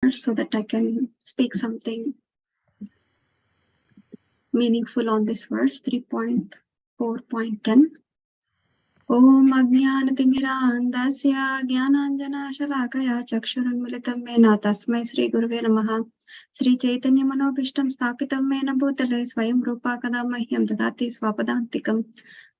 chapter so that I can speak something meaningful on this verse, 3.4.10. Om Ajnanatimirandasya Jnananjanashalakaya Chakshuranmilitam Mena Tasmai Sri Guruve Namaha. Sri Chaitanya Manobishtam Sthapitam Mena Bhutale Swayam Rupa Kada Mahyam Dadati Swapadantikam.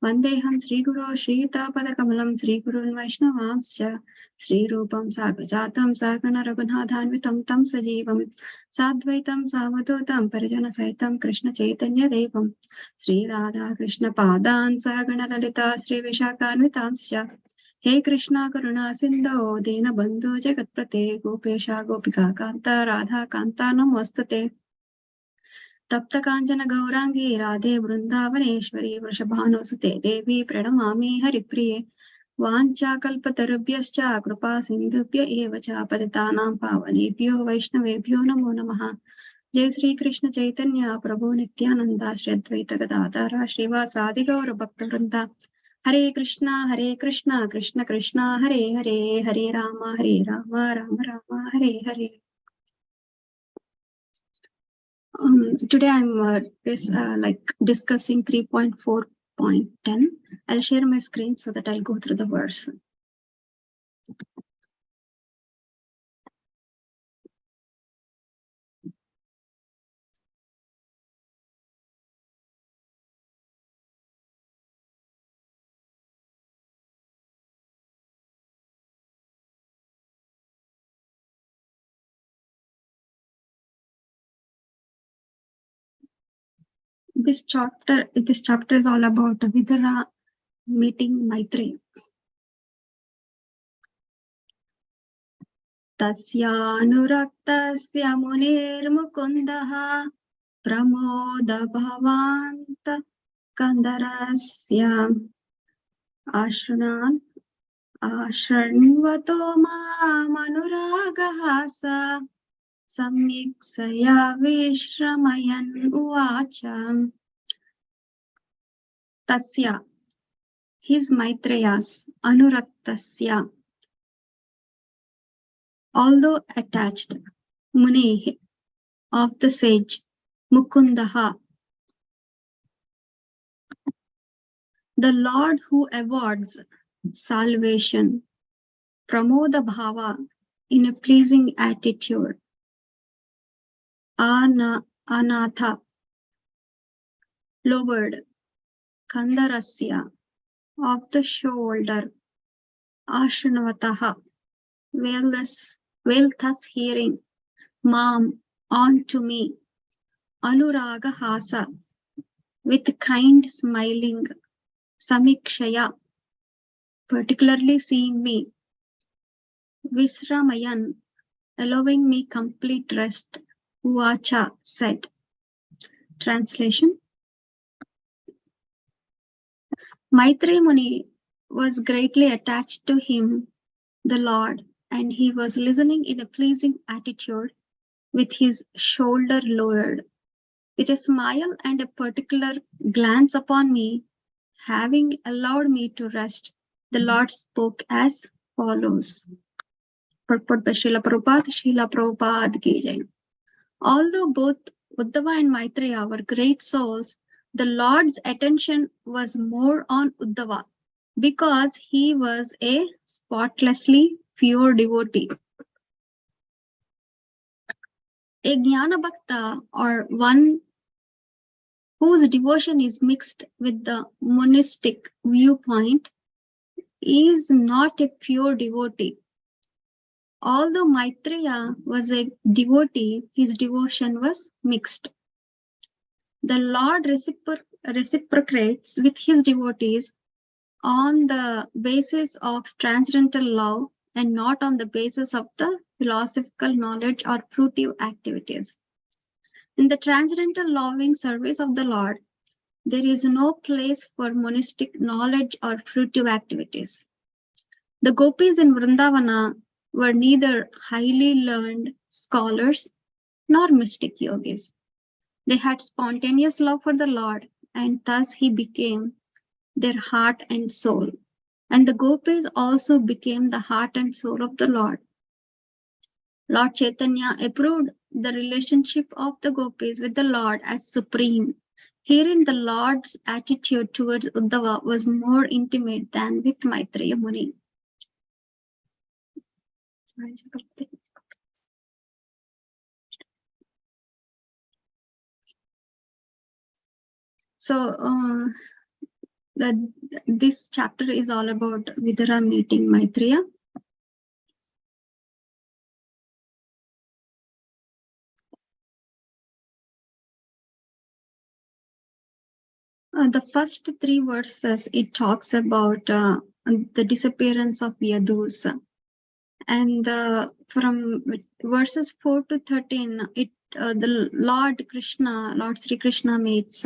Vandeham Sri Guru Shri Tapada Kamalam Sri Gurun Vaishnavamsya Sri Rupam Sagrajatam Sagana Raghunathanvitam Tam Sajivam Sadvaitam Savadutam Parijana Saitam Krishna Chaitanya Devam Sri Radha Krishna Padan Sagana Lalita Sri Vishakhanvitamsya He Krishna Karuna Sindho Dina Bandhu Jagatprate Gopesha Gopika Kanta Radha Kanta Namostate Tapta Kanchana Gaurangi Radhe Vrindavaneshwari Vrishabhanosute Devi Pranamami Haripriye Vancha Kalpatarubhyascha Krupa Sindhubhya Evacha Paditanam Pavanebhyo Vaishnavebhyo Namo Namaha. Jai Sri Krishna Chaitanya Prabhu Nityananda Shri Advaita Gadadhara Srivasadi Gaura Bhakta Hare Krishna Krishna Krishna Hare Hare Hare Rama Rama Rama Hare Hare. Today I'm discussing 3.4.10. I'll share my screen so that I'll go through the verse. This chapter is all about Vidura meeting Maitreya. Tasya anuraktasya munir mukundaha pramoda bhavanta kandarasya ashranvato ma manuragahasa samyiksaya vishramayan uvacha. Tasya, his Maitreya's, anuraktasya, although attached, munehi, of the sage, mukundaha, the Lord who awards salvation, pramoda bhava, in a pleasing attitude, anatha, lowered, kandarasya, of the shoulder, ashanvataha, well thus hearing, mam, on to me, anuraga hasa, with kind smiling, samikshaya, particularly seeing me, visramayan, allowing me complete rest, uvacha, said. Translation. Maitreya Muni was greatly attached to him, the Lord, and he was listening in a pleasing attitude with his shoulder lowered. With a smile and a particular glance upon me, having allowed me to rest, the Lord spoke as follows. Purport by Srila Prabhupada ki jai. Although both Uddhava and Maitreya were great souls, the Lord's attention was more on Uddhava because he was a spotlessly pure devotee. A Jnana Bhakta, or one whose devotion is mixed with the monistic viewpoint, is not a pure devotee. Although Maitreya was a devotee, his devotion was mixed. The Lord reciprocates with his devotees on the basis of transcendental love and not on the basis of the philosophical knowledge or fruitive activities. In the transcendental loving service of the Lord, there is no place for monistic knowledge or fruitive activities. The gopis in Vrindavana were neither highly learned scholars nor mystic yogis. They had spontaneous love for the Lord, and thus he became their heart and soul. And the gopis also became the heart and soul of the Lord. Lord Chaitanya approved the relationship of the gopis with the Lord as supreme. Herein the Lord's attitude towards Uddhava was more intimate than with Maitreya Muni. So this chapter is all about Vidura meeting Maitreya. The first 3 verses, it talks about the disappearance of Yadus. And from verses 4 to 13, the Lord Sri Krishna meets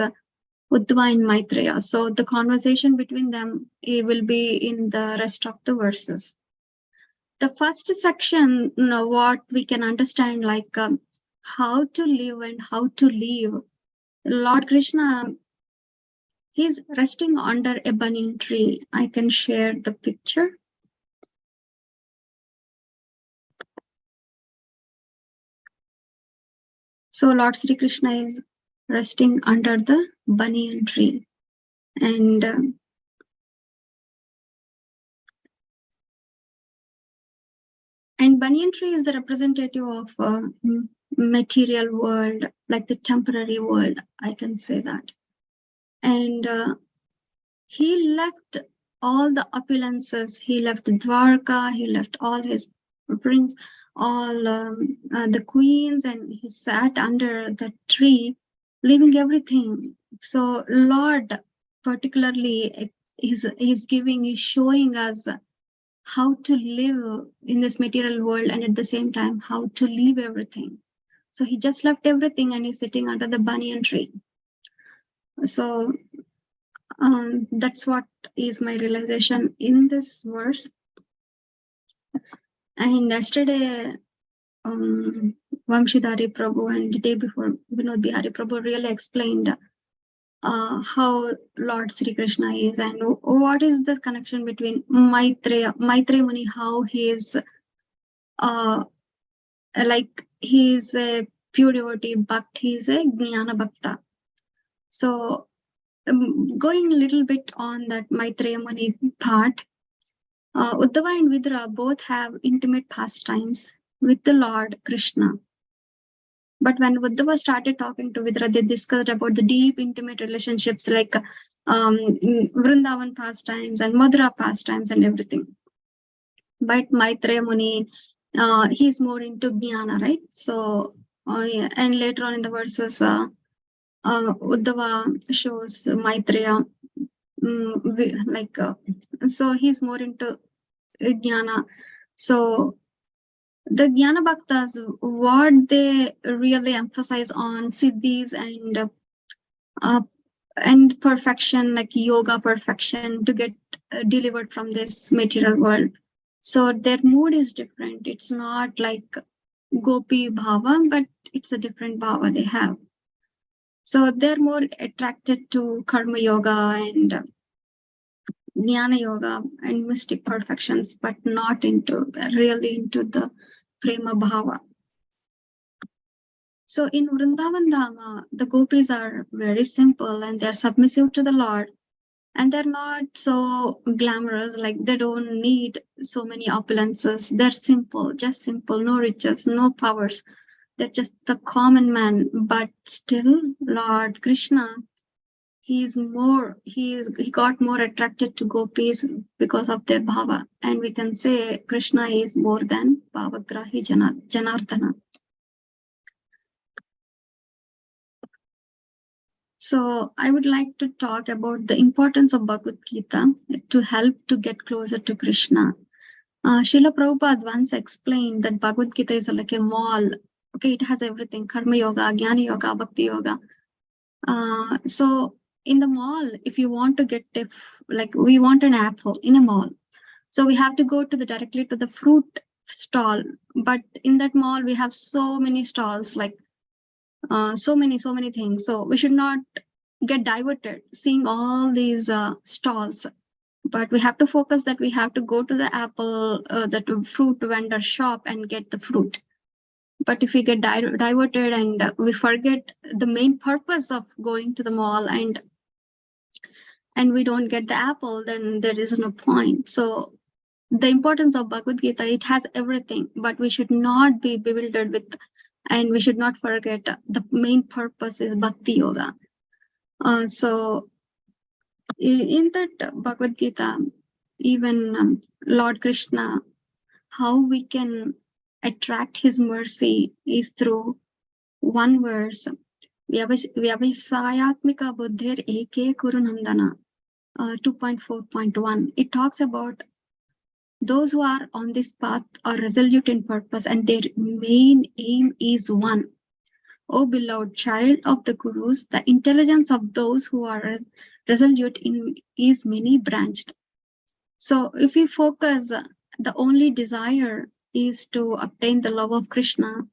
Uddhava and Maitreya. So the conversation between them will be in the rest of the verses. The first section, what we can understand, like how to live and how to live. Lord Krishna, he's resting under a banyan tree. I can share the picture. So Lord Sri Krishna is resting under the banyan tree. And banyan tree is the representative of material world, like the temporary world, I can say that. And he left all the opulences. He left Dwarka, he left all his prince, all the queens, and he sat under the tree, leaving everything. So Lord, particularly, is showing us how to live in this material world, and at the same time how to leave everything. So he just left everything and he's sitting under the banyan tree. So that's what is my realization in this verse. And yesterday, Vamshidhari Prabhu and the day before, Vinod Bihari Prabhu really explained how Lord Sri Krishna is and what is the connection between Maitreya Muni, how he is like he is a pure devotee, but he is a Jnana Bhakta. So going a little bit on that Maitreya Muni part, Uddhava and Vidura both have intimate pastimes with the Lord Krishna. But when Uddhava started talking to Vidura, they discussed about the deep, intimate relationships like Vrindavan pastimes and Madhura pastimes and everything. But Maitreya Muni, he's more into Jnana, right? So, yeah. And later on in the verses, Uddhava shows Maitreya, so he's more into Jnana. So the Jnana Bhaktas, what they really emphasize on siddhis and perfection, like yoga perfection, to get delivered from this material world. So their mood is different. It's not like Gopi Bhava, but it's a different Bhava they have. So they're more attracted to Karma Yoga and Jnana Yoga and mystic perfections, but not really into the Prema Bhava. So in Vrindavan Dhama, the gopis are very simple and they're submissive to the Lord. And they're not so glamorous, like they don't need so many opulences. They're simple, just simple, no riches, no powers. They're just the common man. But still, Lord Krishna, he got more attracted to gopis because of their bhava. And we can say Krishna is more than bhavagrahi Janardana. So I would like to talk about the importance of Bhagavad Gita to help to get closer to Krishna. Srila Prabhupada once explained that Bhagavad Gita is like a mall. Okay, it has everything: Karma Yoga, Jnana Yoga, Bhakti Yoga. So in the mall, if you want to get we want an apple in a mall, so we have to go directly to the fruit stall. But in that mall, we have so many stalls, like so many things. So we should not get diverted seeing all these stalls, but we have to focus that we have to go to the apple, that fruit vendor shop and get the fruit. But if we get diverted and we forget the main purpose of going to the mall and we don't get the apple, then there is no point. So the importance of Bhagavad Gita, it has everything, but we should not be bewildered with, and we should not forget the main purpose is Bhakti Yoga. So in that Bhagavad Gita, even Lord Krishna, how we can attract his mercy is through one verse, Vyavasayatmika buddhir eke kuru nandana, 2.4.1. It talks about those who are on this path are resolute in purpose and their main aim is one. O beloved child of the Gurus, the intelligence of those who are resolute in is many branched. So if we focus, the only desire is to obtain the love of Krishna,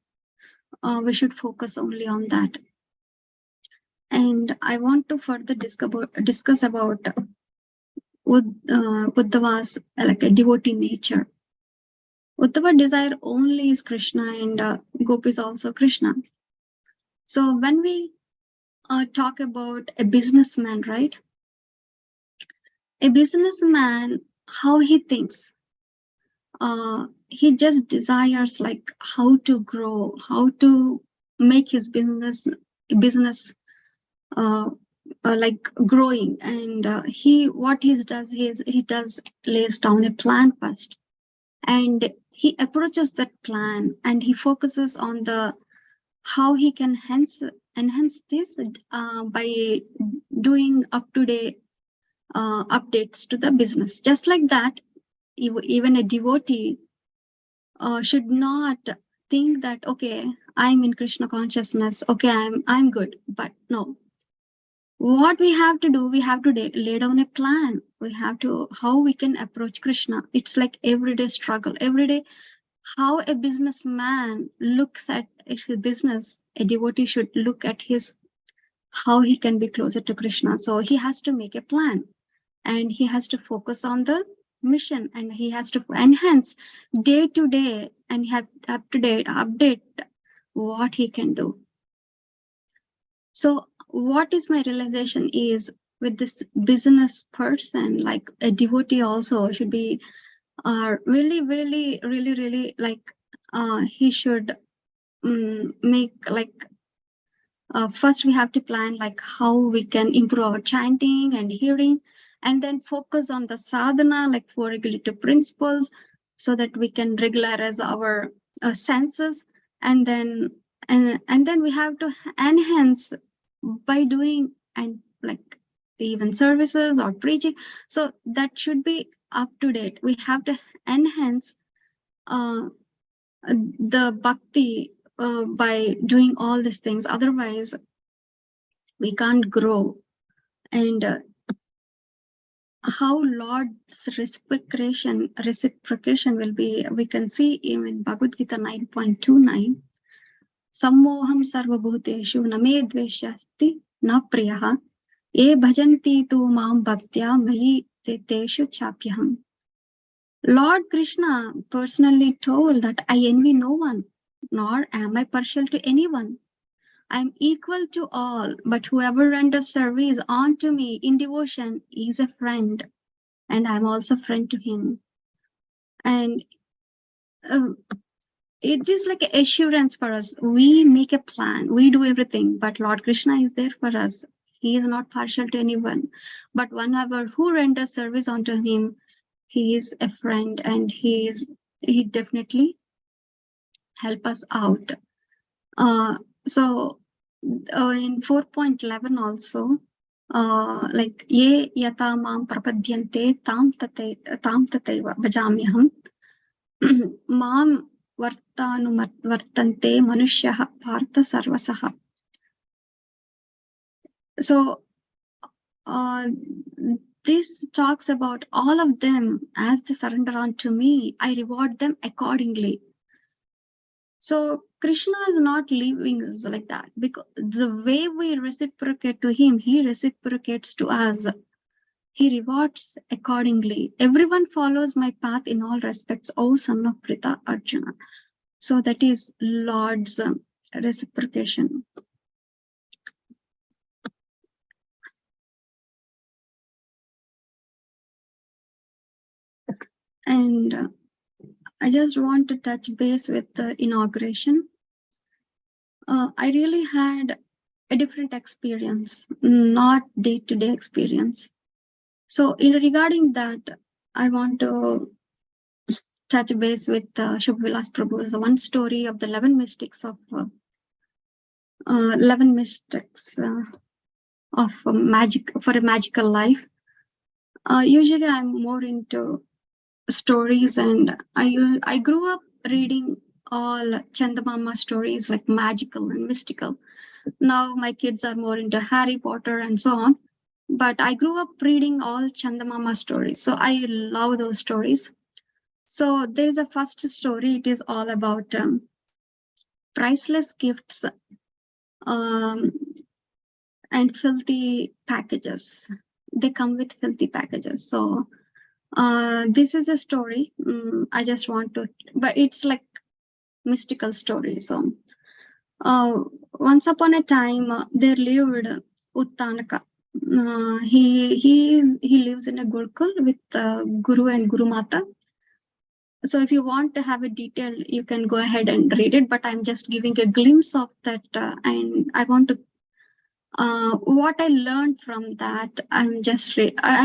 we should focus only on that. And I want to further discuss about Uddhava's like a devotee nature. Uddhava desire only is Krishna, and Gopi is also Krishna. So when we talk about a businessman, right? A businessman, how he thinks, he just desires like how to grow, how to make his business like growing, and he lays down a plan first, and he approaches that plan and he focuses on the how he can enhance this by doing up-to-date updates to the business. Just like that, even a devotee should not think that, okay, I'm in Krishna consciousness, okay, I'm good. But no, what we have to do, we have to lay down a plan. We have to how we can approach Krishna. It's like everyday struggle, every day. How a businessman looks at his business, a devotee should look at his how he can be closer to Krishna. So he has to make a plan, and he has to focus on the mission, and he has to enhance day to day, and have up-to-date update what he can do. So what is my realization is, with this business person, like a devotee also should be really like he should make like first we have to plan like how we can improve our chanting and hearing, and then focus on the sadhana, like 4 regulative principles, so that we can regularize our senses, and then we have to enhance by doing and like even services or preaching. So that should be up to date. We have to enhance the bhakti by doing all these things. Otherwise, we can't grow. And how Lord's reciprocation will be, we can see in Bhagavad Gita 9.29. Sammoham sarvabhuteshu name dveshyasti na priyaha ye bhajanti tu mam bhaktya mayi teshu chapyaham. Lord Krishna personally told that I envy no one, nor am I partial to anyone. I am equal to all, but whoever renders service unto me in devotion is a friend, and I am also friend to him. And it is like an assurance for us. We make a plan, we do everything, but Lord Krishna is there for us. He is not partial to anyone, but whenever who renders service unto him, he is a friend, and he definitely help us out. So in 4.11 also, like ye yata mam prapadyante tam tataiva bhajamyaham mam vartante manushyaha partha sarvasaha. So this talks about all of them as they surrender unto me, I reward them accordingly. So Krishna is not leaving us like that, because the way we reciprocate to him, he reciprocates to us. He rewards accordingly. Everyone follows my path in all respects, O son of Pritha Arjuna. So that is Lord's reciprocation. And I just want to touch base with the inauguration. I really had a different experience, not day-to-day experience. So regarding that, I want to touch base with Shubhavilas Prabhu's one story of the 11 mystics of 11 mystics of magic for a magical life. Usually, I'm more into stories, and I grew up reading all Chandamama stories, like magical and mystical. Now my kids are more into Harry Potter and so on. But I grew up reading all Chandamama stories, so I love those stories. So there's a first story. It is all about priceless gifts and filthy packages. They come with filthy packages. So this is a story. I just want to, but it's like mystical story. So once upon a time, there lived Uttanaka. He lives in a Gurukul with Guru and Guru Mata. So if you want to have a detail, you can go ahead and read it, but I'm just giving a glimpse of that. And I want to, what I learned from that, I'm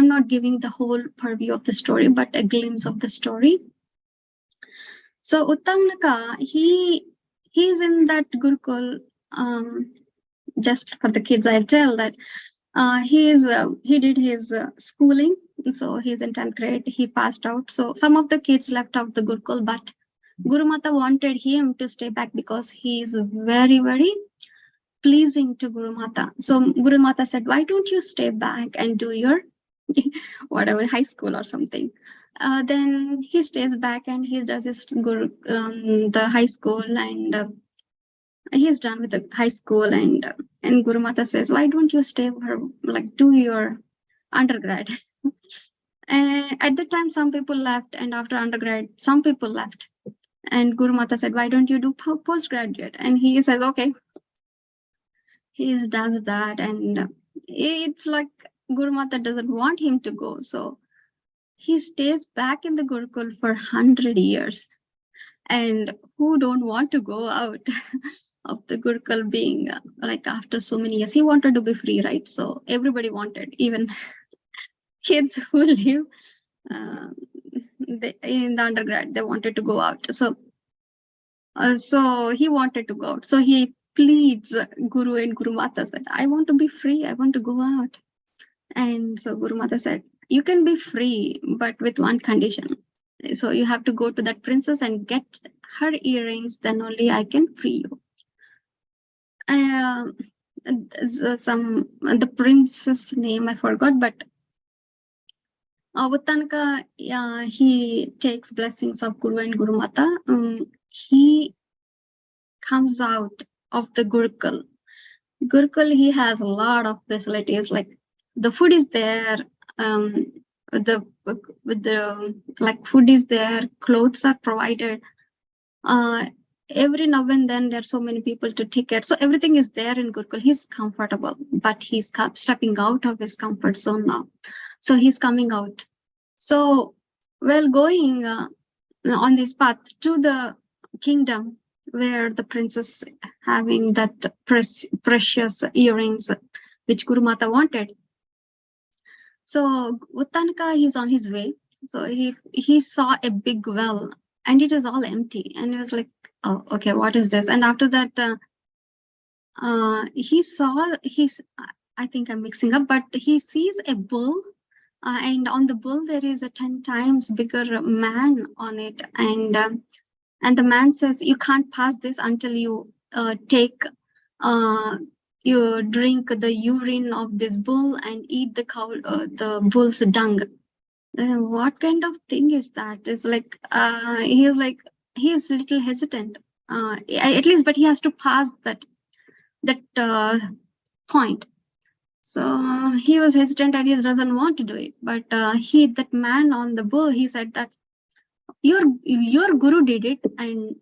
not giving the whole purview of the story, but a glimpse of the story. So Uttanaka, he's in that Gurukul, just for the kids, I'll tell that he did his schooling. So he's in 10th grade. He passed out. So some of the kids left out the Gurukul, but Guru Mata wanted him to stay back because he is very, very pleasing to Guru Mata. So Guru Mata said, why don't you stay back and do your whatever high school or something? Then he stays back and he does his the high school, and he's done with the high school, and Guru Mata says, why don't you stay for, like, do your undergrad? And at the time, some people left, and after undergrad, some people left. And Guru Mata said, why don't you do postgraduate? And he says, okay. He does that, and it's like Guru Mata doesn't want him to go. So he stays back in the Gurukul for 100 years. And who don't want to go out of the Gurukul, being like after so many years? He wanted to be free, right? So everybody wanted, even kids who live in the undergrad, they wanted to go out. So he wanted to go out. So he pleads Guru, and Guru Mata said, I want to be free. I want to go out. And so Guru Mata said, you can be free, but with one condition. So you have to go to that princess and get her earrings, then only I can free you. The princess name I forgot, but Uttanaka, he takes blessings of Guru and Guru Mata. He comes out of the Gurukul. He has a lot of facilities, like the food is there, food is there, clothes are provided. Every now and then there's so many people to take care. So everything is there in Gurukul. He's comfortable, but he's stepping out of his comfort zone now. So he's coming out. So while going on this path to the kingdom where the princess having that precious earrings which Guru Mata wanted. So Uttanaka, he's on his way. So he saw a big well, and it is all empty. And he was like, oh, okay, what is this? And after that, I think I'm mixing up, but he sees a bull, and on the bull there is a 10 times bigger man on it. And the man says, you can't pass this until you you drink the urine of this bull and eat the bull's dung. What kind of thing is that? It's like, he's a little hesitant, at least, but he has to pass that point. So he was hesitant and he doesn't want to do it. But that man on the bull, he said that your guru did it, and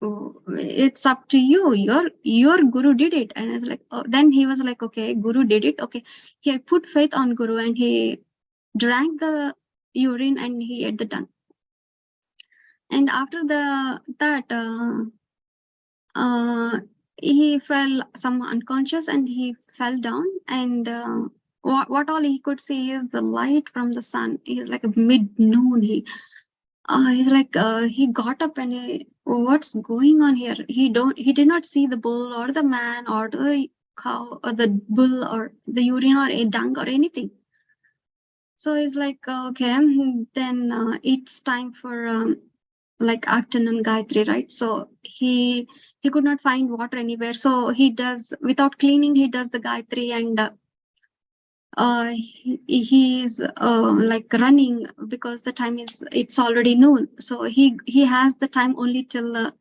oh, it's up to you. Your guru did it. And it's like, oh, then he was like, okay, guru did it. Okay. He had put faith on guru and he drank the urine and he ate the dung. And after that, he fell some unconscious and he fell down. And what all he could see is the light from the sun. He's like mid-noon. He's like he got up and what's going on here? He did not see the bull or the man or the cow or the bull or the urine or a dung or anything. So he's like, okay, then it's time for like afternoon Gayatri, right? So he could not find water anywhere. So he does, without cleaning, he does the Gayatri, and he's like running because the time it's already noon. So he has the time only till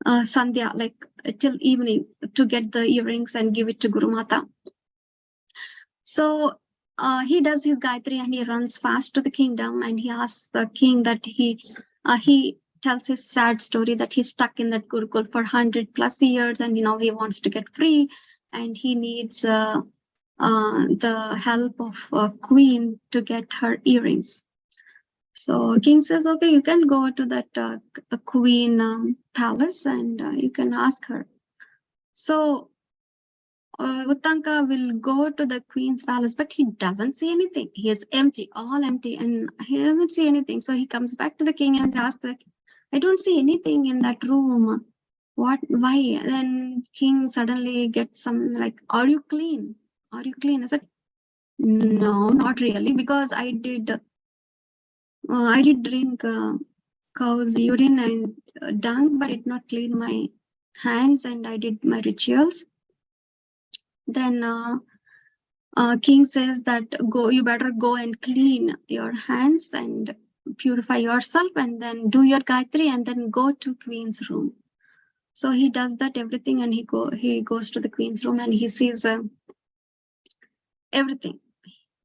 Sandhya, like till evening, to get the earrings and give it to Guru Mata. So he does his Gayatri and he runs fast to the kingdom, and he asks the king that he tells his sad story that he's stuck in that Gurukul for 100+ years, and he wants to get free, and he needs the help of a queen to get her earrings. So king says, okay, you can go to that queen palace and you can ask her. So Uttanka will go to the queen's palace, but he doesn't see anything. He is empty, all empty, and he doesn't see anything. So he comes back to the king and asks, like, I don't see anything in that room. What? Why? Then king suddenly gets some like, are you clean? Are you clean? I said, no, not really, because I did drink cow's urine and dung, but it did not clean my hands, and I did my rituals. Then king says that you better go and clean your hands and purify yourself, and then do your Gayatri, and then go to queen's room. So he does that everything, and he goes to the queen's room, and he sees everything.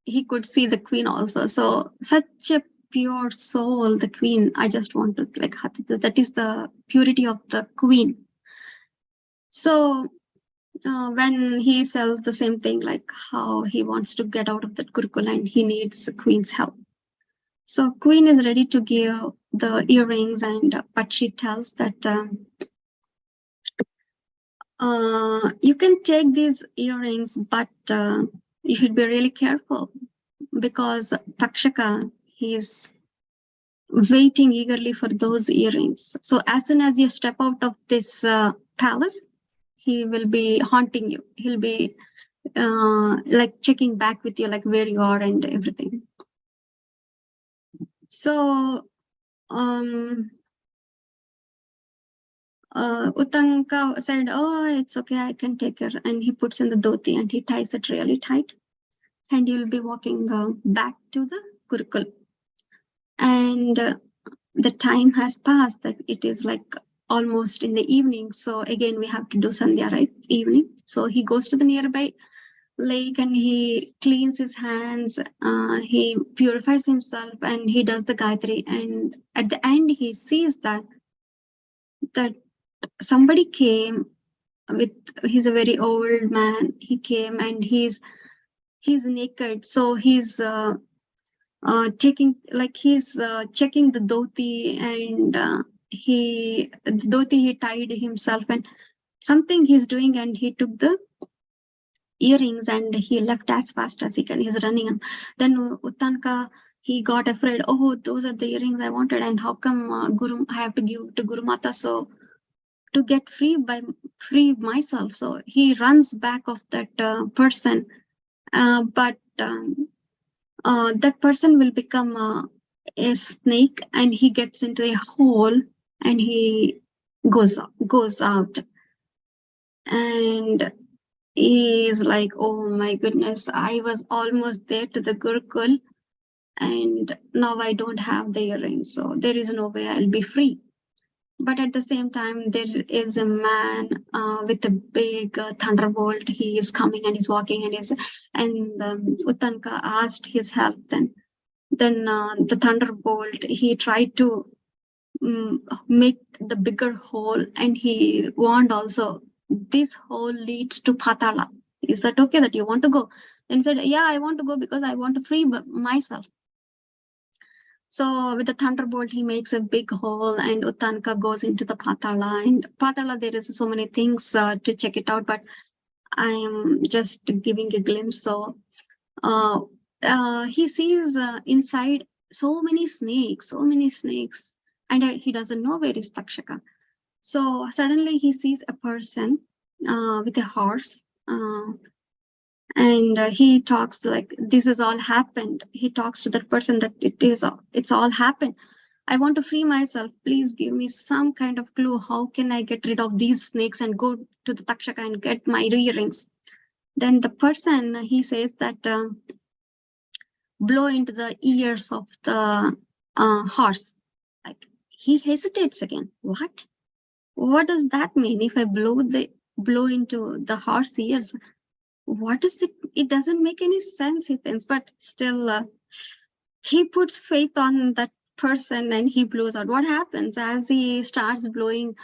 He could see the queen also. So such a pure soul, the queen. I just want to like, that is the purity of the queen. So when he sells the same thing, like how he wants to get out of that Gurukul and he needs the queen's help. So queen is ready to give the earrings, but she tells that you can take these earrings, but you should be really careful, because Takshaka, he's waiting eagerly for those earrings. So as soon as you step out of this palace, he will be haunting you. He'll be like checking back with you, like where you are and everything. So Uttanka said, oh, it's okay, I can take her. And he puts in the dhoti and he ties it really tight. And he will be walking back to the Gurukul. And the time has passed, that it is like almost in the evening. So again, we have to do Sandhya, right? Evening. So he goes to the nearby lake and he cleans his hands, he purifies himself, and he does the Gayatri. And at the end, he sees that somebody came he's a very old man. He came and he's naked. So he's checking the dhoti, and the dhoti he tied himself, and something he's doing, and he took the earrings and he left as fast as he can. He's running. Then Uttanka, he got afraid. Oh, those are the earrings I wanted, and how come I have to give to Guru Mata? So to get free myself. So he runs back of that person, but that person will become a snake, and he gets into a hole and he goes out, and he is like, oh my goodness, I was almost there to the Gurukul, and now I don't have the earrings, so there is no way I'll be free. But at the same time, there is a man with a big thunderbolt. He is coming and he's walking, and Uttanka asked his help. Then the thunderbolt, he tried to make the bigger hole, and he warned also, this hole leads to Patala. Is that okay that you want to go? And he said, yeah, I want to go because I want to free myself. So with the thunderbolt, he makes a big hole, and Uttanaka goes into the Patala. And Patala, there is so many things to check it out, but I am just giving a glimpse. So he sees inside so many snakes, and he doesn't know where is Takshaka. So suddenly he sees a person with a horse, and he talks like, this has all happened. He talks to that person that it's all happened. I want to free myself. Please give me some kind of clue. How can I get rid of these snakes and go to the Takshaka and get my earrings? Then the person, he says that blow into the ears of the horse. Like, he hesitates again. What does that mean? If I blow into the horse ears, what is it? It doesn't make any sense, he thinks, but still he puts faith on that person and he blows out. What happens as he starts blowing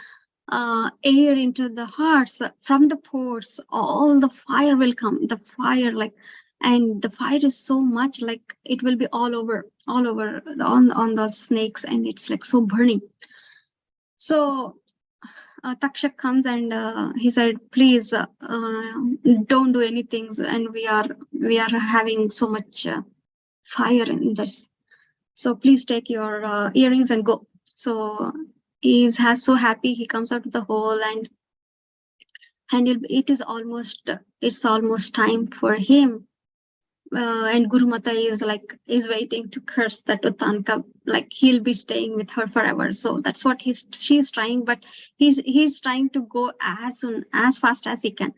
air into the hearts from the pores? All the fire will come. The fire, like, and the fire is so much, like it will be all over on the snakes, and it's like so burning. So Takshak comes and he said, please don't do anything, and we are having so much fire in this, so please take your earrings and go. So he's so happy. He comes out of the hole, and it's almost time for him. And Guru Mata is waiting to curse that Uttanaka, like he'll be staying with her forever. So that's what she's trying, but he's trying to go as fast as he can,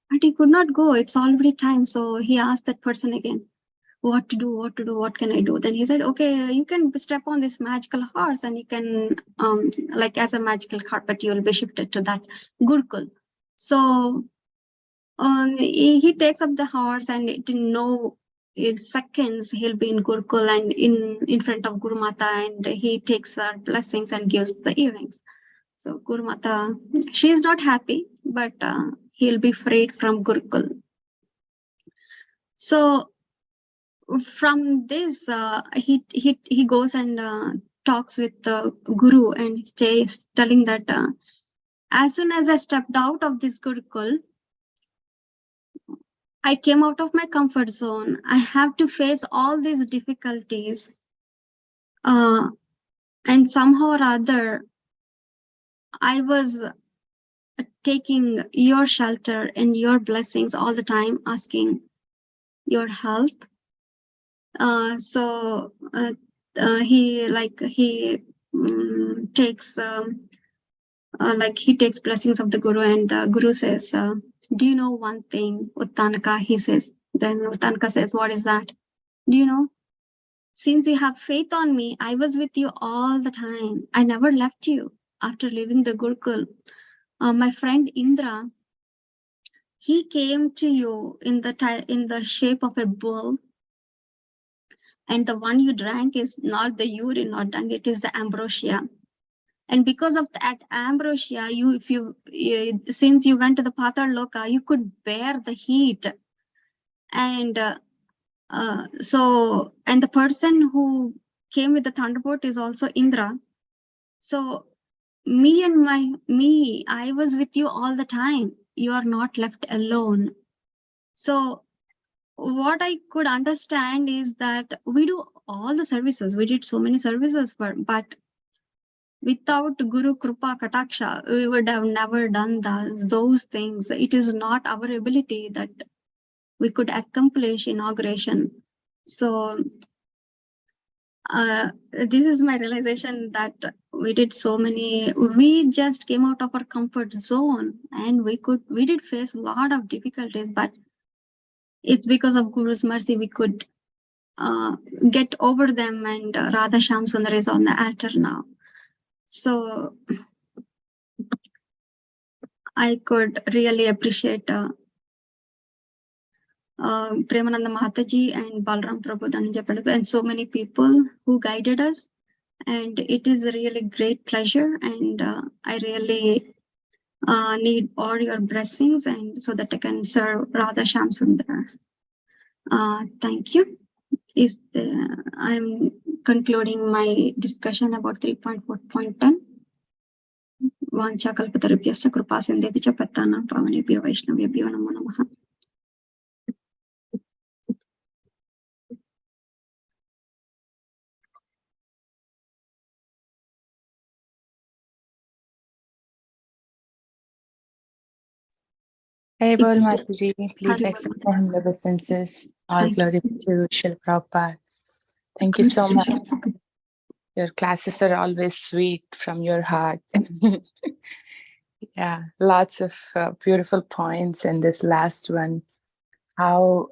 but he could not go. It's already time. So he asked that person again, what to do, what can I do? Then he said, okay, you can step on this magical horse, and you can like as a magical carpet, you will be shifted to that Gurukul. So he takes up the horse, and in seconds he'll be in Gurukul and in front of Guru Mata, and he takes her blessings and gives the earrings. So Guru Mata, she is not happy, but he'll be freed from Gurukul. So from this, he goes and talks with the Guru, and stays telling that as soon as I stepped out of this Gurukul, I came out of my comfort zone. I have to face all these difficulties. And somehow or other, I was taking your shelter and your blessings all the time, asking your help. So he takes blessings of the Guru, and the Guru says, do you know one thing, Uttanaka? He says. Then Uttanaka says, what is that? Do you know? Since you have faith on me, I was with you all the time. I never left you after leaving the Gurukul. My friend Indra, he came to you in the shape of a bull, and the one you drank is not the urine or dung, it is the ambrosia. And because of that ambrosia, since you went to the Patal Loka, you could bear the heat. And and the person who came with the thunderbolt is also Indra. So I was with you all the time. You are not left alone. So what I could understand is that we do all the services. We did so many services but without Guru Krupa Kataksha, we would have never done those things. It is not our ability that we could accomplish inauguration. So this is my realization that we just came out of our comfort zone, and we did face a lot of difficulties, but it's because of Guru's mercy we could get over them, and Radha Shyam Sundar is on the altar now. So I could really appreciate Premananda Mathaji and Balram Prabhu, Dhananjay Prabhu, and so many people who guided us. And it is a really great pleasure, and I really need all your blessings, and so that I can serve Radha Shyam Sundar. Thank you. I'm concluding my discussion about 3.4.10. वाञ्छाकल्पतरुभ्यश्च कृपासिन्धुभ्यश्च पतितानां पावनेभ्यो वैष्णवेभ्यो नमो नमः. Hey, Bol Mataji, please accept my humble obeisances. All glory to Srila Prabhupada. Thank you so much. Your classes are always sweet from your heart. Yeah, lots of beautiful points in this last one. How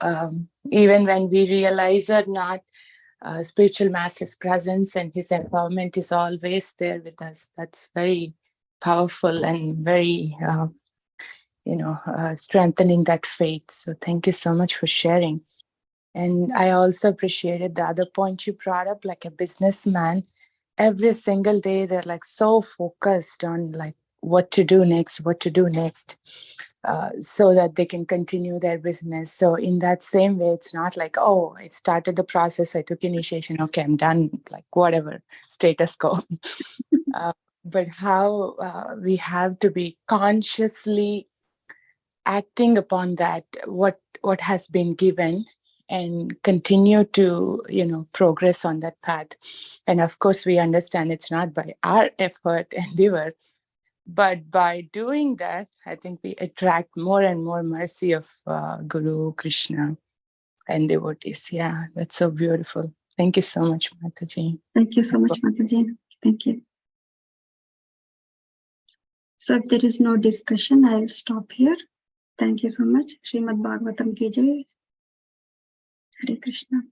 even when we realize or not, spiritual master's presence and his empowerment is always there with us. That's very powerful and very strengthening that faith. So thank you so much for sharing. And I also appreciated the other point you brought up, like a businessman, every single day, they're like so focused on like what to do next, so that they can continue their business. So in that same way, it's not like, oh, I started the process, I took initiation, okay, I'm done, like whatever, status quo. But how we have to be consciously acting upon that, what has been given, and continue to progress on that path. And of course we understand it's not by our effort endeavor, but by doing that, I think we attract more and more mercy of Guru, Krishna, and devotees. Yeah, that's so beautiful. Thank you so much, Mataji. Thank you so much, Mataji. Thank you. So if there is no discussion, I'll stop here. Thank you so much. Srimad Bhagavatam ki jai. Hare Krishna.